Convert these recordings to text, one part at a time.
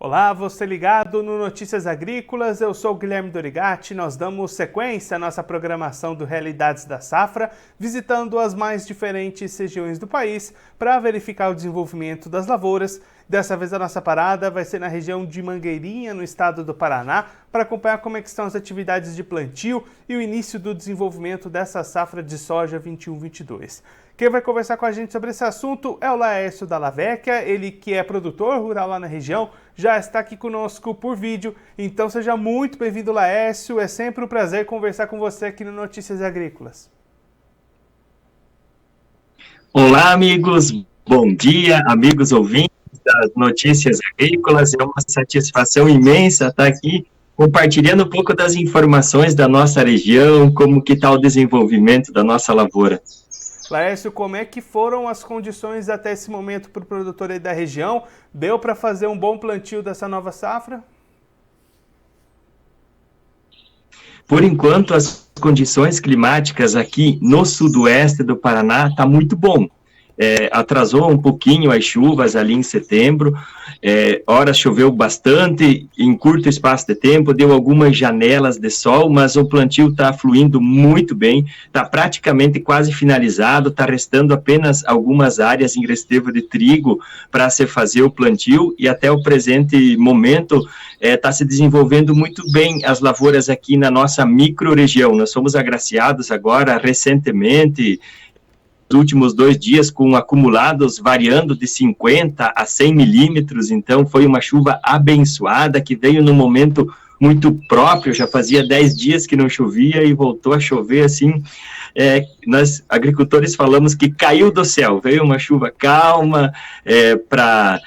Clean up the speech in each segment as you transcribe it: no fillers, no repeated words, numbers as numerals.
Olá, você ligado no Notícias Agrícolas, eu sou o Guilherme Dorigatti. Nós damos sequência à nossa programação do Realidades da Safra, visitando as mais diferentes regiões do país para verificar o desenvolvimento das lavouras. Dessa vez a nossa parada vai ser na região de Mangueirinha, no estado do Paraná, para acompanhar como é que estão as atividades de plantio e o início do desenvolvimento dessa safra de soja 21-22. Quem vai conversar com a gente sobre esse assunto é o Laércio Dalla Vecchia, ele que é produtor rural lá na região, já está aqui conosco por vídeo. Então seja muito bem-vindo, Laércio, é sempre um prazer conversar com você aqui no Notícias Agrícolas. Olá, amigos, bom dia, amigos ouvintes das Notícias Agrícolas. É uma satisfação imensa estar aqui compartilhando um pouco das informações da nossa região, como que está o desenvolvimento da nossa lavoura. Laércio, como é que foram as condições até esse momento para o produtor aí da região? Deu para fazer um bom plantio dessa nova safra? Por enquanto, as condições climáticas aqui no sudoeste do Paraná estão muito bom. Atrasou um pouquinho as chuvas ali em setembro, horas choveu bastante, em curto espaço de tempo, deu algumas janelas de sol, mas o plantio está fluindo muito bem, está praticamente quase finalizado, está restando apenas algumas áreas em restevo de trigo para se fazer o plantio, e até o presente momento está se desenvolvendo muito bem as lavouras aqui na nossa micro-região. Nós somos agraciados agora, recentemente, últimos 2 dias com acumulados variando de 50 a 100 milímetros, então foi uma chuva abençoada que veio num momento muito próprio. Já fazia 10 dias que não chovia e voltou a chover assim, nós agricultores falamos que caiu do céu, veio uma chuva calma para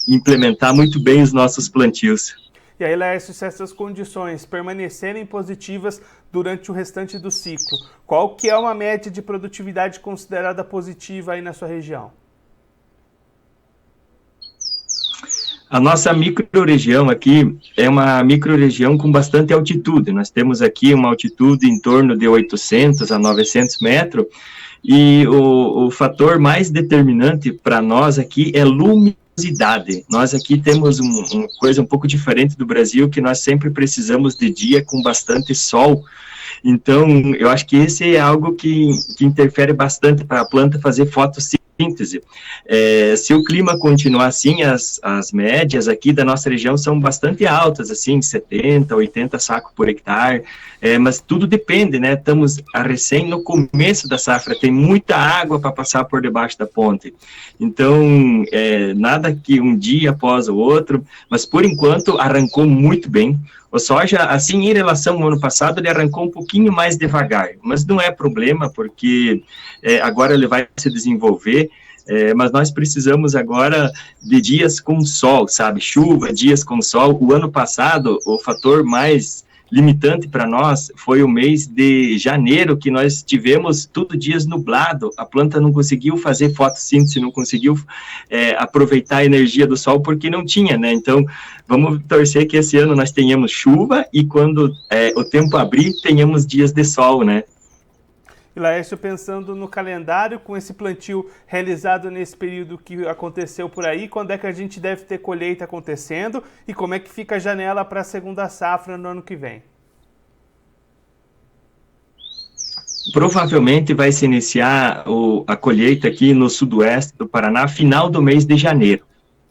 implementar muito bem os nossos plantios. E aí, Laércio, se essas condições permanecerem positivas durante o restante do ciclo, qual que é uma média de produtividade considerada positiva aí na sua região? A nossa micro-região aqui é uma micro-região com bastante altitude. Nós temos aqui uma altitude em torno de 800 a 900 metros, e o fator mais determinante para nós aqui é luminosidade. Nós aqui temos uma coisa um pouco diferente do Brasil, que nós sempre precisamos de dia com bastante sol. Então, eu acho que esse é algo que interfere bastante para a planta fazer fotossíntese. Se o clima continuar assim, as médias aqui da nossa região são bastante altas, assim, 70, 80 sacos por hectare, mas tudo depende, né? Estamos recém no começo da safra, tem muita água para passar por debaixo da ponte. Então, nada que um dia após o outro, mas por enquanto arrancou muito bem. O soja, assim, em relação ao ano passado, ele arrancou um pouquinho mais devagar, mas não é problema, porque agora ele vai se desenvolver, mas nós precisamos agora de dias com sol, sabe? Chuva, dias com sol. O ano passado, o fator mais limitante para nós foi o mês de janeiro, que nós tivemos tudo dias nublado, a planta não conseguiu fazer fotossíntese, não conseguiu aproveitar a energia do sol porque não tinha, né? Então, vamos torcer que esse ano nós tenhamos chuva e quando o tempo abrir, tenhamos dias de sol, né? E Laércio, pensando no calendário, com esse plantio realizado nesse período que aconteceu por aí, quando é que a gente deve ter colheita acontecendo e como é que fica a janela para a segunda safra no ano que vem? Provavelmente vai se iniciar a colheita aqui no sudoeste do Paraná, final do mês de janeiro.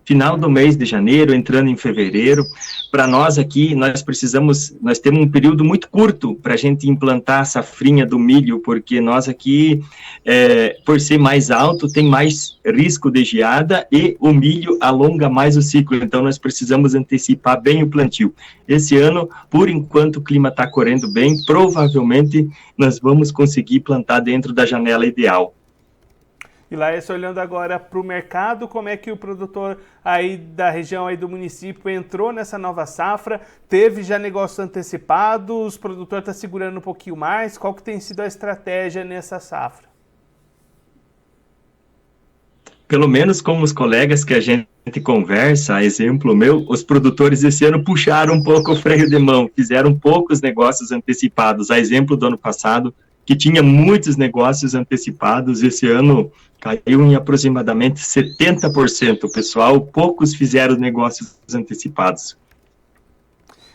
Final do mês de janeiro, entrando em fevereiro. Para nós aqui, nós temos um período muito curto para a gente implantar a safrinha do milho, porque nós aqui, por ser mais alto, tem mais risco de geada e o milho alonga mais o ciclo, então nós precisamos antecipar bem o plantio. Esse ano, por enquanto, o clima está correndo bem, provavelmente nós vamos conseguir plantar dentro da janela ideal. E Laércio, olhando agora para o mercado, como é que o produtor aí da região aí do município entrou nessa nova safra? Teve já negócio antecipado? Os produtores estão segurando um pouquinho mais? Qual que tem sido a estratégia nessa safra? Pelo menos com os colegas que a gente conversa, exemplo meu, os produtores esse ano puxaram um pouco o freio de mão, fizeram poucos negócios antecipados. A exemplo do ano passado, que tinha muitos negócios antecipados. Esse ano caiu em aproximadamente 70%, pessoal. Poucos fizeram negócios antecipados.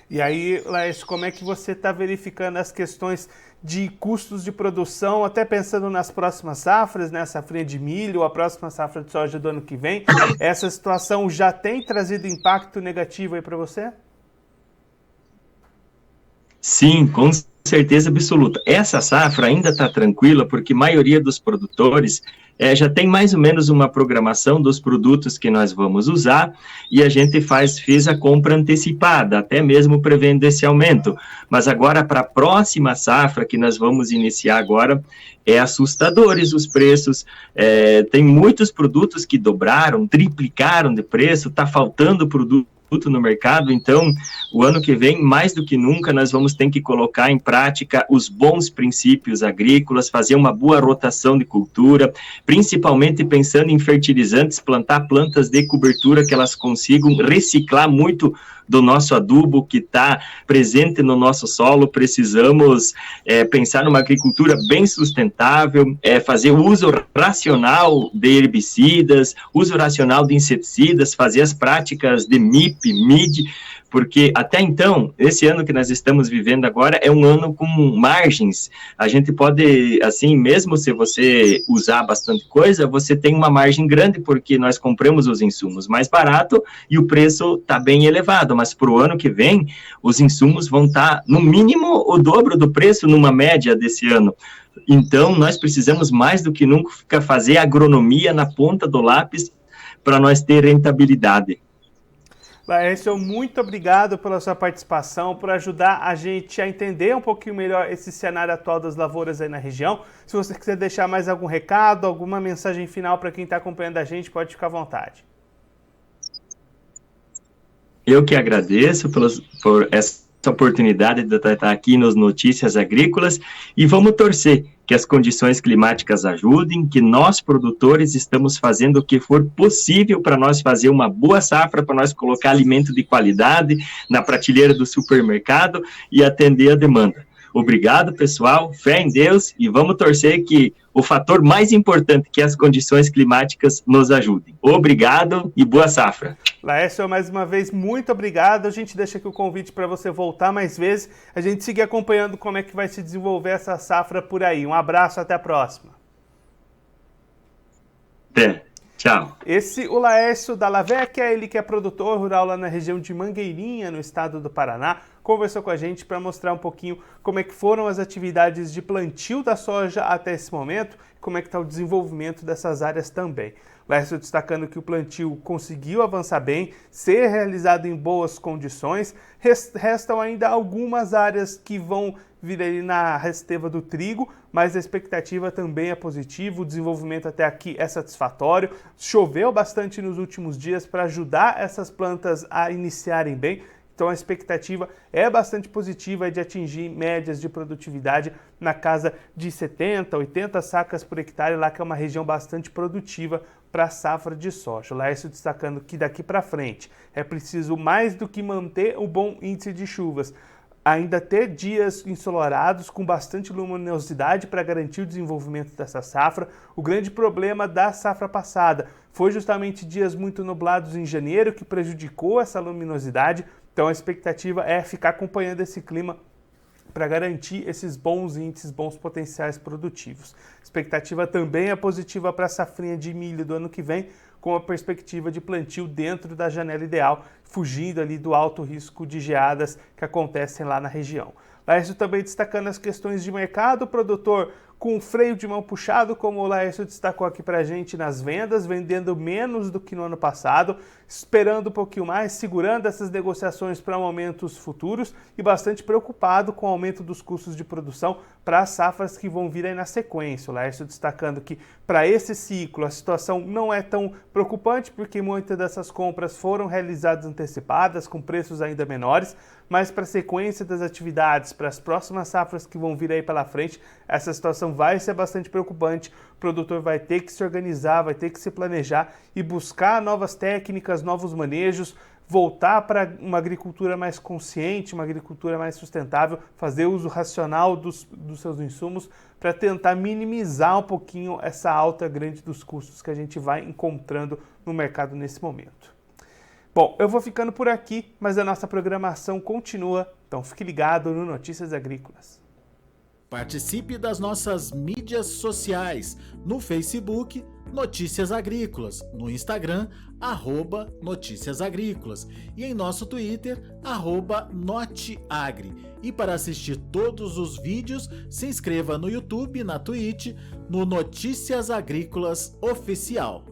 E aí, Laércio, como é que você está verificando as questões de custos de produção, até pensando nas próximas safras, né, a safrinha de milho, a próxima safra de soja do ano que vem? Essa situação já tem trazido impacto negativo aí para você? Sim, com certeza absoluta. Essa safra ainda está tranquila, porque a maioria dos produtores já tem mais ou menos uma programação dos produtos que nós vamos usar, e a gente fez a compra antecipada, até mesmo prevendo esse aumento. Mas agora, para a próxima safra, que nós vamos iniciar agora, é assustadores os preços. Tem muitos produtos que dobraram, triplicaram de preço, está faltando produto no mercado. Então, o ano que vem, mais do que nunca, nós vamos ter que colocar em prática os bons princípios agrícolas, fazer uma boa rotação de cultura, principalmente pensando em fertilizantes, plantar plantas de cobertura que elas consigam reciclar muito do nosso adubo que está presente no nosso solo. Precisamos pensar numa agricultura bem sustentável, fazer uso racional de herbicidas, uso racional de inseticidas, fazer as práticas de MIP, MID, porque até então, esse ano que nós estamos vivendo agora é um ano com margens. A gente pode, assim, mesmo se você usar bastante coisa, você tem uma margem grande, porque nós compramos os insumos mais barato e o preço está bem elevado, mas para o ano que vem, os insumos vão estar, no mínimo, o dobro do preço numa média desse ano. Então, nós precisamos mais do que nunca fazer agronomia na ponta do lápis para nós ter rentabilidade. Laércio, muito obrigado pela sua participação, por ajudar a gente a entender um pouquinho melhor esse cenário atual das lavouras aí na região. Se você quiser deixar mais algum recado, alguma mensagem final para quem está acompanhando a gente, pode ficar à vontade. Eu que agradeço por essa oportunidade de estar aqui nos Notícias Agrícolas, e vamos torcer que as condições climáticas ajudem, que nós, produtores, estamos fazendo o que for possível para nós fazer uma boa safra, para nós colocar alimento de qualidade na prateleira do supermercado e atender a demanda. Obrigado, pessoal, fé em Deus, e vamos torcer que o fator mais importante, que as condições climáticas, nos ajudem. Obrigado e boa safra. Laércio, mais uma vez, muito obrigado. A gente deixa aqui o convite para você voltar mais vezes. A gente seguir acompanhando como é que vai se desenvolver essa safra por aí. Um abraço, até a próxima. Até. Tchau. O Laércio Dallavecchia, ele que é produtor rural lá na região de Mangueirinha, no estado do Paraná, conversou com a gente para mostrar um pouquinho como é que foram as atividades de plantio da soja até esse momento, como é que está o desenvolvimento dessas áreas também. Laércio destacando que o plantio conseguiu avançar bem, ser realizado em boas condições. Restam ainda algumas áreas que vão vir ali na resteva do trigo, mas a expectativa também é positiva, o desenvolvimento até aqui é satisfatório. Choveu bastante nos últimos dias para ajudar essas plantas a iniciarem bem, então a expectativa é bastante positiva de atingir médias de produtividade na casa de 70, 80 sacas por hectare, lá que é uma região bastante produtiva para a safra de soja. O Laércio destacando que daqui para frente é preciso mais do que manter o bom índice de chuvas, ainda ter dias ensolarados com bastante luminosidade para garantir o desenvolvimento dessa safra. O grande problema da safra passada foi justamente dias muito nublados em janeiro, que prejudicou essa luminosidade. Então a expectativa é ficar acompanhando esse clima para garantir esses bons índices, bons potenciais produtivos. A expectativa também é positiva para a safrinha de milho do ano que vem, com a perspectiva de plantio dentro da janela ideal, fugindo ali do alto risco de geadas que acontecem lá na região. Laércio também destacando as questões de mercado, o produtor com freio de mão puxado, como o Laércio destacou aqui para a gente nas vendas, vendendo menos do que no ano passado, esperando um pouquinho mais, segurando essas negociações para momentos futuros e bastante preocupado com o aumento dos custos de produção para as safras que vão vir aí na sequência. O Laércio destacando que para esse ciclo a situação não é tão preocupante, porque muitas dessas compras foram realizadas antecipadas, com preços ainda menores, mas para a sequência das atividades, para as próximas safras que vão vir aí pela frente, essa situação vai ser bastante preocupante. O produtor vai ter que se organizar, vai ter que se planejar e buscar novas técnicas, novos manejos, voltar para uma agricultura mais consciente, uma agricultura mais sustentável, fazer uso racional dos seus insumos para tentar minimizar um pouquinho essa alta grande dos custos que a gente vai encontrando no mercado nesse momento. Bom, eu vou ficando por aqui, mas a nossa programação continua, então fique ligado no Notícias Agrícolas. Participe das nossas mídias sociais, no Facebook, Notícias Agrícolas, no Instagram, @Notícias Agrícolas e em nosso Twitter, @Noteagri. E para assistir todos os vídeos, se inscreva no YouTube, na Twitch, no Notícias Agrícolas Oficial.